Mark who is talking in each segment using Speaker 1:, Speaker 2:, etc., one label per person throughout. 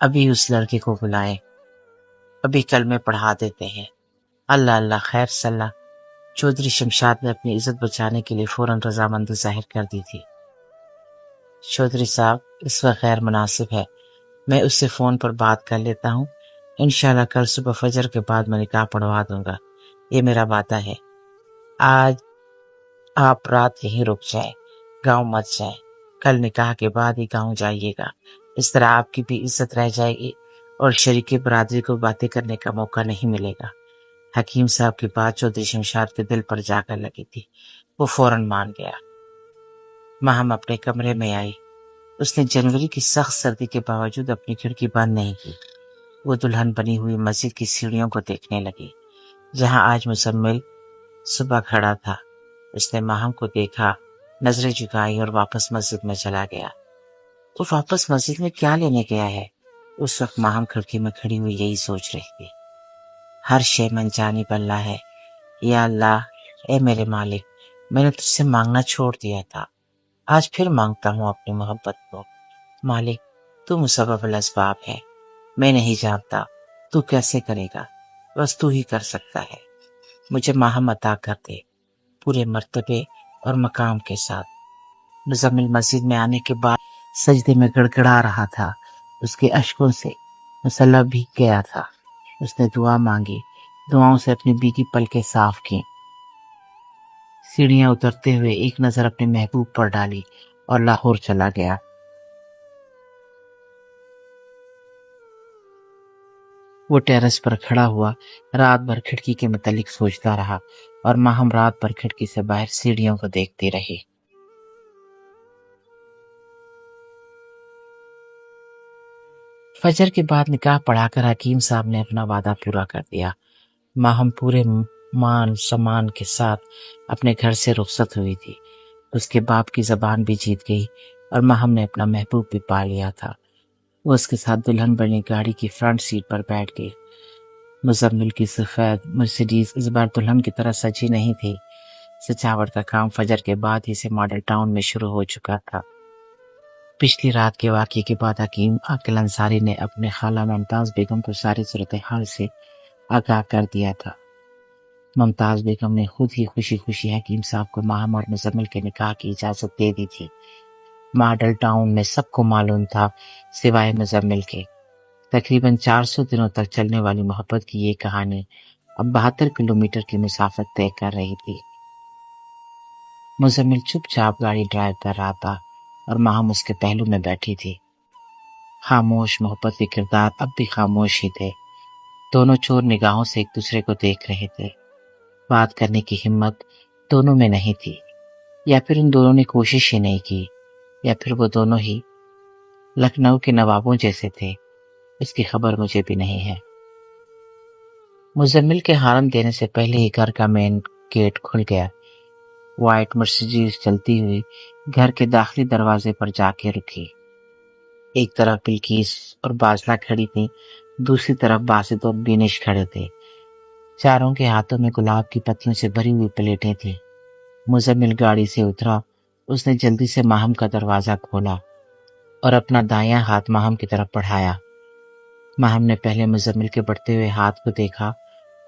Speaker 1: ابھی اس لڑکے کو بلائیں، ابھی کلمے پڑھا دیتے ہیں۔ اللہ اللہ، خیر صلاح۔ چودھری شمشاد نے اپنی عزت بچانے کے لیے فوراً رضامندی ظاہر کر دی تھی۔ چودھری صاحب، اس وقت غیر مناسب ہے، میں اس سے فون پر بات کر لیتا ہوں، انشاءاللہ کل صبح فجر کے بعد میں نکاح پڑھوا دوں گا، یہ میرا وعدہ ہے۔ آج آپ رات یہیں رک جائیں، گاؤں مت جائیں، کل نکاح کے بعد ہی گاؤں جائیے گا، اس طرح آپ کی بھی عزت رہ جائے گی اور شریک برادری کو باتیں کرنے کا موقع نہیں ملے گا۔ حکیم صاحب کی بات چودھری شمشاد کے دل پر جا کر لگی تھی، وہ فوراً مان گیا۔ ماہم اپنے کمرے میں آئی، اس نے جنوری کی سخت سردی کے باوجود اپنی کھڑکی بند نہیں کی۔ وہ دلہن بنی ہوئی مسجد کی سیڑھیوں کو دیکھنے لگی، جہاں آج مزمل صبح کھڑا تھا۔ اس نے ماہم کو دیکھا، نظریں جھکائی اور واپس مسجد میں چلا گیا۔ وہ واپس مسجد میں کیا لینے گیا ہے؟ اس وقت ماہم کھڑکی میں کھڑی ہوئی یہی سوچ رہی تھی۔ ہر شے من جانب اللہ ہے، یا اللہ، اے میرے مالک، میں نے تجھ سے مانگنا چھوڑ دیا تھا، آج پھر مانگتا ہوں اپنی محبت کو۔ مالک، تو مسبب الاسباب ہے، میں نہیں جانتا تو کیسے کرے گا، بس تو ہی کر سکتا ہے۔ مجھے ماہم عطا کر دے، پورے مرتبے اور مقام کے ساتھ۔ مزمل مسجد میں آنے کے بعد سجدے میں گڑ گڑا رہا تھا، اس کے اشکوں سے مسلح بھیگ گیا تھا۔ اس نے دعا مانگی، دعاؤں سے اپنی بھیگی پلکیں صاف کیں۔ سیڑھیاں اترتے ہوئے ایک نظر اپنے محبوب پر ڈالی اور لاہور چلا گیا۔ وہ ٹیرس پر کھڑا ہوا رات بھر کھڑکی کے متعلق سوچتا رہا اور ماہم رات بھر کھڑکی سے باہر سیڑھیوں کو دیکھتی رہی۔ فجر کے بعد نکاح پڑھا کر حکیم صاحب نے اپنا وعدہ پورا کر دیا۔ ماہم پورے مان سمان کے ساتھ اپنے گھر سے رخصت ہوئی تھی۔ اس کے باپ کی زبان بھی جیت گئی اور ماہم نے اپنا محبوب بھی پا لیا تھا۔ وہ اس کے ساتھ دلہن بنی گاڑی کی فرنٹ سیٹ پر بیٹھ گئی۔ مزمل کی سفید مرسیڈیز اس بار دلہن کی طرح سجی نہیں تھی۔ سجاوٹ کا کام فجر کے بعد ہی سے ماڈل ٹاؤن میں شروع ہو چکا تھا۔ پچھلی رات کے واقعے کے بعد حکیم عاقل انصاری نے اپنے خالہ ممتاز بیگم کو ساری صورتحال سے آگاہ کر دیا تھا۔ ممتاز بیگم نے خود ہی خوشی خوشی حکیم صاحب کو ماہم اور مزمل کے نکاح کی اجازت دے دی تھی۔ ماڈل ٹاؤن میں سب کو معلوم تھا سوائے مزمل کے۔ تقریباً 400 دنوں تک چلنے والی محبت کی یہ کہانی اب 72 کلومیٹر کی مسافت طے کر رہی تھی۔ مزمل چپ چاپ گاڑی ڈرائیو کر رہا تھا اور ماہم اس کے پہلو میں بیٹھی تھی۔ خاموش محبت کے کردار اب بھی خاموش ہی تھے۔ دونوں چور نگاہوں سے ایک دوسرے کو دیکھ رہے تھے۔ بات کرنے کی ہمت دونوں میں نہیں تھی، یا پھر ان دونوں نے کوشش ہی نہیں کی، یا پھر وہ دونوں ہی لکھنؤ کے نوابوں جیسے تھے، اس کی خبر مجھے بھی نہیں ہے۔ مزمل کے ہارن دینے سے پہلے ہی گھر کا مین گیٹ کھل گیا۔ وائٹ مرسیڈیز چلتی ہوئی گھر کے داخلی دروازے پر جا کے رکی۔ ایک طرف بلکیس اور باجلہ کھڑی تھی، دوسری طرف باسط اور بینش کھڑے تھے۔ چاروں کے ہاتھوں میں گلاب کی پتیوں سے بھری ہوئی پلیٹیں تھیں۔ مزمل گاڑی سے اترا، اس نے جلدی سے ماہم کا دروازہ کھولا اور اپنا دایاں ہاتھ ماہم کی طرف بڑھایا۔ ماہم نے پہلے مزمل کے بڑھتے ہوئے ہاتھ کو دیکھا،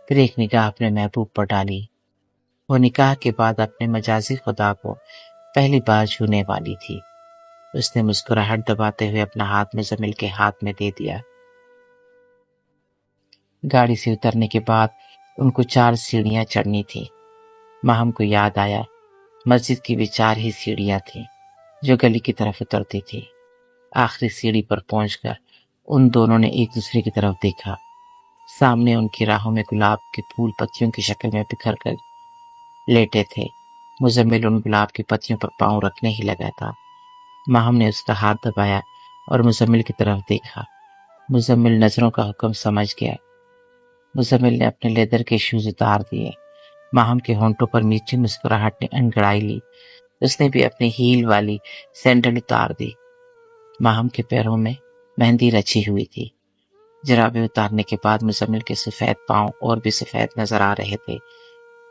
Speaker 1: پھر ایک نگاہ اپنے محبوب پر ڈالی۔ وہ نکاح کے بعد اپنے مجازی خدا کو پہلی بار چھونے والی تھی۔ اس نے مسکراہٹ دباتے ہوئے اپنا ہاتھ مزمل کے ہاتھ میں دے دیا۔ گاڑی سے اترنے کے بعد ان کو 4 سیڑھیاں چڑھنی تھی۔ ماہم کو یاد آیا مسجد کی بھی 4 ہی سیڑھیاں تھیں جو گلی کی طرف اترتی تھی۔ آخری سیڑھی پر پہنچ کر ان دونوں نے ایک دوسرے کی طرف دیکھا۔ سامنے ان کی راہوں میں گلاب کے پھول پتیوں کی شکل میں بکھر کر لیٹے تھے۔ مزمل ان گلاب کی پتیوں پر پاؤں رکھنے ہی لگا تھا۔ ماہم نے اس کا ہاتھ دبایا اور مزمل کی طرف دیکھا۔ مزمل نظروں کا حکم سمجھ گیا۔ مزمل نے اپنے لیدر کے شوز اتار دیے۔ ماہم کے ہونٹوں پر میٹھی مسکراہٹ نے انگڑائی لی۔ اس نے بھی اپنی ہیل والی سینڈل اتار دی۔ ماہم کے پیروں میں مہندی رچی ہوئی تھی۔ جرابیں اتارنے کے بعد مزمل کے سفید پاؤں اور بھی سفید نظر آ رہے تھے۔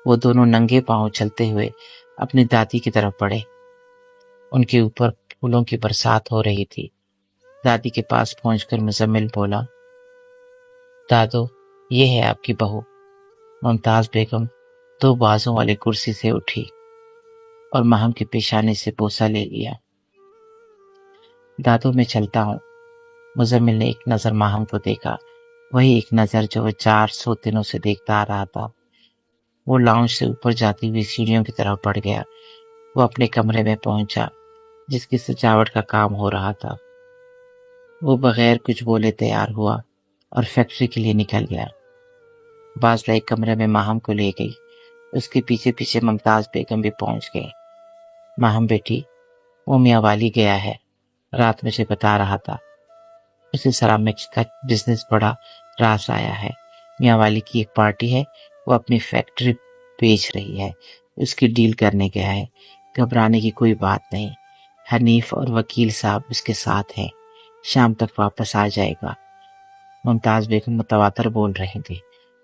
Speaker 1: وہ دونوں ننگے پاؤں چلتے ہوئے اپنی دادی کی طرف بڑھے۔ ان کے اوپر پھولوں کی برسات ہو رہی تھی۔ دادی کے پاس پہنچ کر مزمل بولا، دادو، یہ ہے آپ کی بہو۔ ممتاز بیگم دو بازوں والے کرسی سے اٹھی اور ماہم کے پیشانے سے بوسہ لے لیا۔ دادو، میں چلتا ہوں۔ مزمل نے ایک نظر ماہم کو دیکھا، وہی ایک نظر جو وہ 400 دنوں سے دیکھتا آ رہا تھا۔ وہ لاؤنج سے اوپر جاتی ہوئی سیڑھیوں کی طرف بڑھ گیا۔ وہ اپنے کمرے میں پہنچا جس کی سجاوٹ کا کام ہو رہا تھا۔ وہ بغیر کچھ بولے تیار ہوا اور فیکٹری کے لیے نکل گیا۔ بازلہ ایک کمرے میں ماہم کو لے گئی، اس کے پیچھے پیچھے ممتاز بیگم بھی پہنچ گئی۔ ماہم بیٹی، وہ میاں والی گیا ہے، رات مجھے بتا رہا تھا۔ اسے سرامکس کا بزنس بڑا راس آیا ہے۔ میاں والی کی ایک پارٹی ہے، وہ اپنی فیکٹری بیچ رہی ہے، اس کی ڈیل کرنے گیا ہے۔ گھبرانے کی کوئی بات نہیں، حنیف اور وکیل صاحب اس کے ساتھ ہیں، شام تک واپس آ جائے گا۔ ممتاز بیگم متواتر بول رہی تھی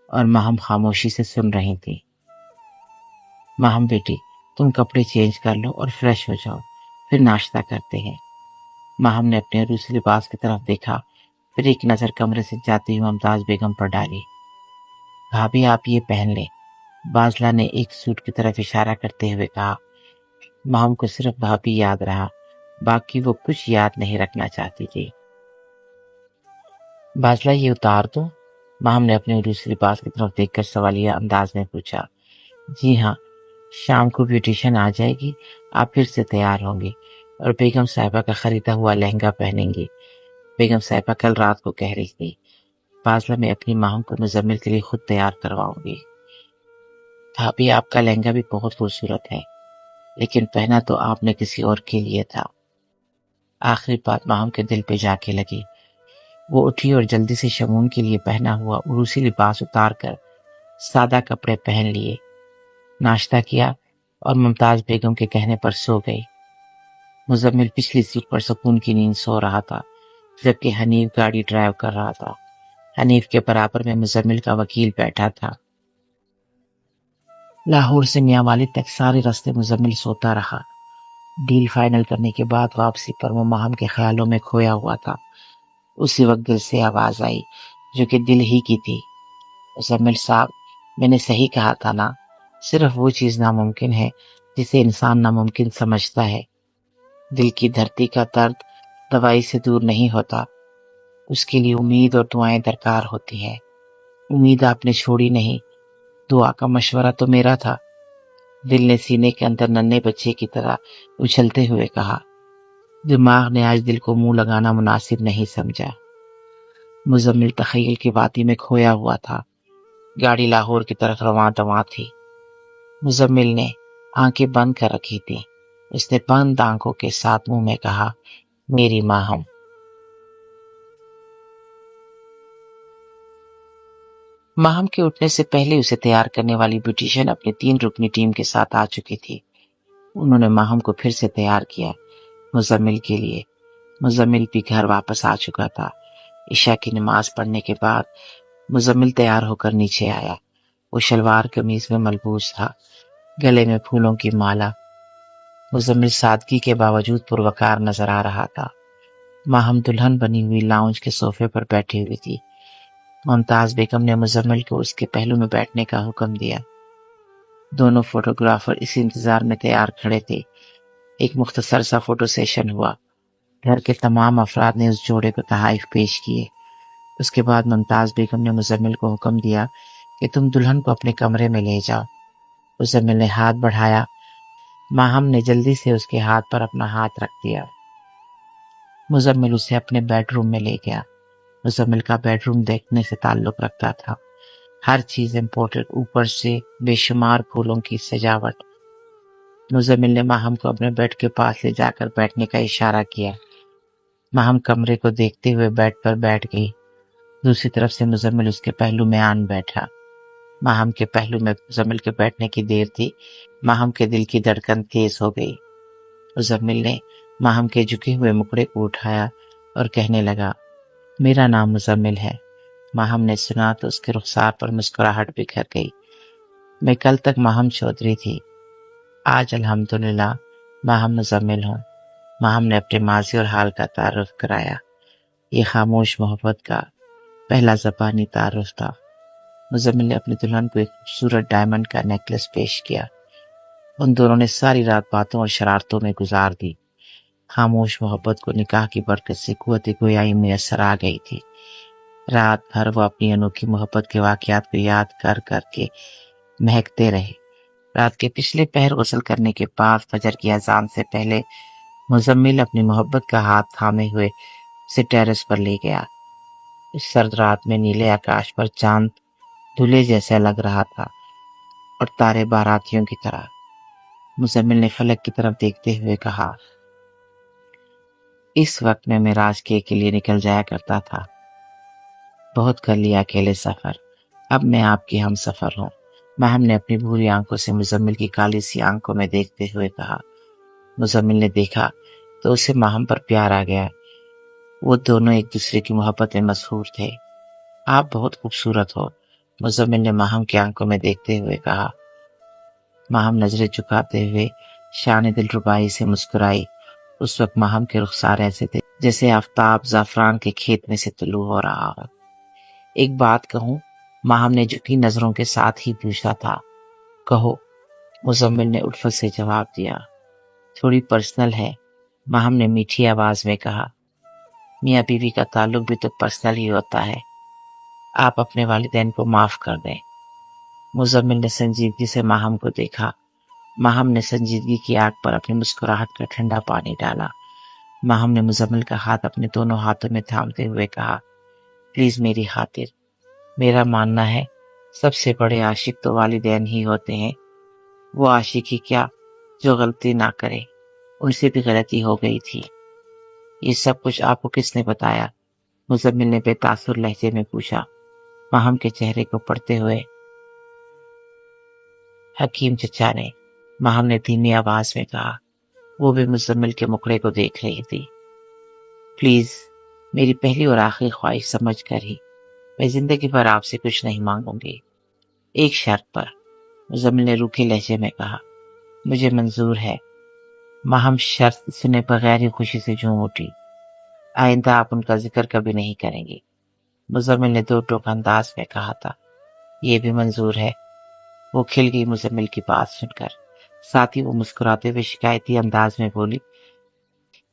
Speaker 1: اور ماہم خاموشی سے سن رہی تھی۔ ماہم بیٹی، تم کپڑے چینج کر لو اور فریش ہو جاؤ، پھر ناشتہ کرتے ہیں۔ ماہم نے اپنے عروسی لباس کی طرف دیکھا، پھر ایک نظر کمرے سے جاتی ہوئی ممتاز بیگم پر ڈالی۔ بھابھی، آپ یہ پہن لیں، بازلہ نے ایک سوٹ کی طرف اشارہ کرتے ہوئے کہا۔ ماہم کو صرف بھابھی یاد رہا، باقی وہ کچھ یاد نہیں رکھنا چاہتی تھی۔ بازلہ، یہ اتار دو؟ ماہم نے اپنے عروسی لباس کی طرف دیکھ کر سوالیہ انداز میں پوچھا۔ جی ہاں، شام کو بیوٹیشن آ جائے گی، آپ پھر سے تیار ہوں گی اور بیگم صاحبہ کا خریدا ہوا لہنگا پہنیں گی۔ بیگم صاحبہ کل رات کو کہہ رہی تھی، بازلہ میں اپنی ماہم کو مزمل کے لیے خود تیار کرواؤں گی۔ بھابھی، آپ کا لہنگا بھی بہت خوبصورت ہے، لیکن پہنا تو آپ نے کسی اور کے لیے تھا۔ آخری بات ماہم کے دل پہ جا کے لگی۔ وہ اٹھی اور جلدی سے شمون کے لیے پہنا ہوا عروسی لباس اتار کر سادہ کپڑے پہن لیے، ناشتہ کیا اور ممتاز بیگم کے کہنے پر سو گئی۔ مزمل پچھلی سیٹ پر سکون کی نیند سو رہا تھا، جبکہ حنیف گاڑی ڈرائیو کر رہا تھا۔ حنیف کے برابر میں مزمل کا وکیل بیٹھا تھا۔ لاہور سے میاں والی تک سارے راستے مزمل سوتا رہا۔ ڈیل فائنل کرنے کے بعد واپسی پر وہ ماہم کے خیالوں میں کھویا ہوا تھا۔ اسی وقت دل سے آواز آئی جو کہ دل ہی کی تھی، مزمل صاحب، میں نے صحیح کہا تھا نا، صرف وہ چیز ناممکن ہے جسے انسان ناممکن سمجھتا ہے۔ دل کی دھرتی کا درد دوائی سے دور نہیں ہوتا، اس کے لیے امید اور دعائیں درکار ہوتی ہیں۔ امید آپ نے چھوڑی نہیں، دعا کا مشورہ تو میرا تھا، دل نے سینے کے اندر ننھے بچے کی طرح اچھلتے ہوئے کہا۔ دماغ نے آج دل کو منہ لگانا مناسب نہیں سمجھا۔ مزمل تخیل کی وادی میں کھویا ہوا تھا۔ گاڑی لاہور کی طرف رواں دواں تھی۔ مزمل نے آنکھیں بند کر رکھی تھی۔ اس نے بند آنکھوں کے ساتھ منہ میں کہا، میری ماہم۔ ماہم کے اٹھنے سے پہلے اسے تیار کرنے والی بیوٹیشین اپنی 3 رکنی ٹیم کے ساتھ آ چکی تھی۔ انہوں نے ماہم کو پھر سے تیار کیا مزمل کے لیے۔ مزمل بھی گھر واپس آ چکا تھا۔ عشاء کی نماز پڑھنے کے بعد مزمل تیار ہو کر نیچے آیا۔ وہ شلوار قمیض میں ملبوس تھا، گلے میں پھولوں کی مالا۔ مزمل سادگی کے باوجود پروقار نظر آ رہا تھا۔ ماہم دلہن بنی ہوئی لاؤنج کے صوفے پر بیٹھی ہوئی تھی۔ ممتاز بیگم نے مزمل کو اس کے پہلو میں بیٹھنے کا حکم دیا۔ دونوں فوٹوگرافر اس انتظار میں تیار کھڑے تھے۔ ایک مختصر سا فوٹو سیشن ہوا۔ گھر کے تمام افراد نے اس جوڑے کو تحائف پیش کیے۔ اس کے بعد ممتاز بیگم نے مزمل کو حکم دیا کہ تم دلہن کو اپنے کمرے میں لے جاؤ۔ مزمل نے ہاتھ بڑھایا، ماہم نے جلدی سے اس کے ہاتھ پر اپنا ہاتھ رکھ دیا۔ مزمل اسے اپنے بیڈ روم میں لے گیا۔ مزمل کا بیڈ روم دیکھنے سے تعلق رکھتا تھا، ہر چیز امپورٹڈ، اوپر سے بے شمار پھولوں کی سجاوٹ۔ مزمل نے ماہم کو اپنے بیڈ کے پاس لے جا کر بیٹھنے کا اشارہ کیا۔ ماہم کمرے کو دیکھتے ہوئے بیڈ پر بیٹھ گئی۔ دوسری طرف سے مزمل اس کے پہلو میں آن بیٹھا۔ ماہم کے پہلو میں مزمل کے بیٹھنے کی دیر تھی، ماہم کے دل کی دھڑکن تیز ہو گئی۔ مزمل نے ماہم کے جھکے ہوئے مکڑے کو اٹھایا اور کہنے لگا، میرا نام مزمل ہے۔ ماہم نے سنا تو اس کے رخسار پر مسکراہٹ بکھر گئی۔ میں کل تک ماہم چودھری تھی، آج الحمدللہ ماہم مزمل ہوں۔ ماہم نے اپنے ماضی اور حال کا تعارف کرایا۔ یہ خاموش محبت کا پہلا زبانی تعارف تھا۔ مزمل نے اپنی دلہن کو ایک خوبصورت ڈائمنڈ کا نیکلس پیش کیا۔ ان دونوں نے ساری رات باتوں اور شرارتوں میں گزار دی۔ خاموش محبت کو نکاح کی برکت سے قوت گویائی میسر آ گئی تھی۔ رات بھر وہ اپنی انوکھی محبت کے واقعات کو یاد کر کر کے مہکتے رہے۔ رات کے پچھلے پہر غسل کرنے کے بعد فجر کی اذان سے پہلے مزمل اپنی محبت کا ہاتھ تھامے ہوئے اسے ٹیرس پر لے گیا۔ اس سرد رات میں نیلے آکاش پر چاند دھلے جیسا لگ رہا تھا اور تارے باراتیوں کی طرح۔ مزمل نے فلک کی طرف دیکھتے ہوئے کہا، اس وقت میں معراج کے لیے نکل جایا کرتا تھا۔ بہت کر لیا اکیلے سفر، اب میں آپ کی ہم سفر ہوں۔ ماہم نے اپنی بھوری آنکھوں سے مزمل کی کالی سی آنکھوں میں دیکھتے ہوئے کہا۔ مزمل نے دیکھا تو اسے ماہم پر پیار آ گیا۔ وہ دونوں ایک دوسرے کی محبت میں مسحور تھے۔ آپ بہت خوبصورت ہو، مزمل نے ماہم کی آنکھوں میں دیکھتے ہوئے کہا۔ ماہم نظریں جھکاتے ہوئے شان دلربائی سے مسکرائی۔ اس وقت ماہم کے رخسار ایسے تھے جیسے آفتاب زعفران کے کھیت میں سے طلوع ہو رہا ہو۔ ایک بات کہوں؟ ماہم نے جھکی نظروں کے ساتھ ہی پوچھا تھا۔ کہو، مزمل نے الفت سے جواب دیا۔ تھوڑی پرسنل ہے، ماہم نے میٹھی آواز میں کہا۔ میاں بیوی کا تعلق بھی تو پرسنل ہی ہوتا ہے، آپ اپنے والدین کو معاف کر دیں۔ مزمل نے سنجیدگی سے ماہم کو دیکھا۔ ماہم نے سنجیدگی کی آگ پر اپنی مسکراہٹ کا ٹھنڈا پانی ڈالا۔ ماہم نے مزمل کا ہاتھ اپنے دونوں ہاتھوں میں تھامتے ہوئے کہا، پلیز میری خاطر، میرا ماننا ہے سب سے بڑے عاشق تو والدین ہی ہوتے ہیں۔ وہ عاشق ہی کیا جو غلطی نہ کرے، ان سے بھی غلطی ہو گئی تھی۔ یہ سب کچھ آپ کو کس نے بتایا؟ مزمل نے بے تاثر لہجے میں پوچھا۔ ماہم کے چہرے کو پڑھتے ہوئے، حکیم چچا نے، ماہم نے دھیمی آواز میں کہا۔ وہ بھی مزمل کے مکڑے کو دیکھ رہی تھی۔ پلیز میری پہلی اور آخری خواہش سمجھ کر ہی، میں زندگی بھر آپ سے کچھ نہیں مانگوں گی، ایک شرط پر، مزمل نے روکھے لہجے میں کہا۔ مجھے منظور ہے۔ ماہم شرط سنے بغیر ہی خوشی سے جھوم اٹھی۔ آئندہ آپ ان کا ذکر کبھی نہیں کریں گے، مزمل نے دو ٹوک انداز میں کہا تھا۔ یہ بھی منظور ہے، وہ کھل گئی مزمل کی بات سن کر۔ ساتھ ہی وہ مسکراتے ہوئے شکایتی انداز میں بولی،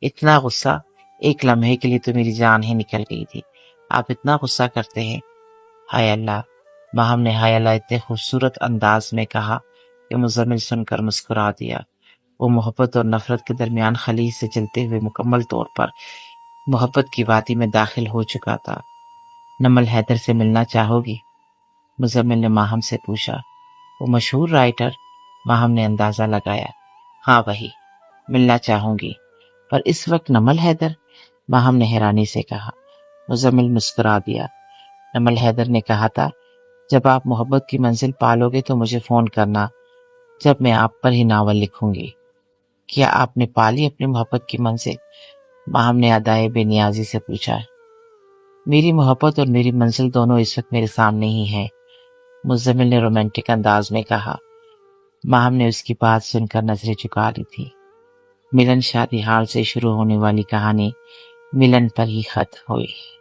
Speaker 1: اتنا غصہ؟ ایک لمحے کے لیے تو میری جان ہی نکل گئی تھی، آپ اتنا غصہ کرتے ہیں؟ ہائے اللہ، ماہم نے ہائے اللہ اتنے خوبصورت انداز میں کہا کہ مزمل سن کر مسکرا دیا۔ وہ محبت اور نفرت کے درمیان خلیج سے چلتے ہوئے مکمل طور پر محبت کی وادی میں داخل ہو چکا تھا۔ نمل حیدر سے ملنا چاہو گی؟ مزمل نے ماہم سے پوچھا۔ وہ مشہور رائٹر؟ ماہم نے اندازہ لگایا۔ ہاں وہی، ملنا چاہوں گی، پر اس وقت نمل حیدر؟ ماہم نے حیرانی سے کہا۔ مزمل مسکرا دیا۔ نمل حیدر نے کہا تھا، جب آپ محبت کی منزل پالو گے تو مجھے فون کرنا، جب میں آپ پر ہی ناول لکھوں گی۔ کیا آپ نے پالی اپنی محبت کی منزل؟ ماہم نے ادائے بے نیازی سے پوچھا۔ میری محبت اور میری منزل دونوں اس وقت میرے سامنے ہی ہیں، مزمل نے رومانٹک انداز میں کہا۔ ماہم نے اس کی بات سن کر نظریں چکا لی تھی۔ ملن شادی حال سے شروع ہونے والی کہانی ملن پر ہی ختم ہوئی۔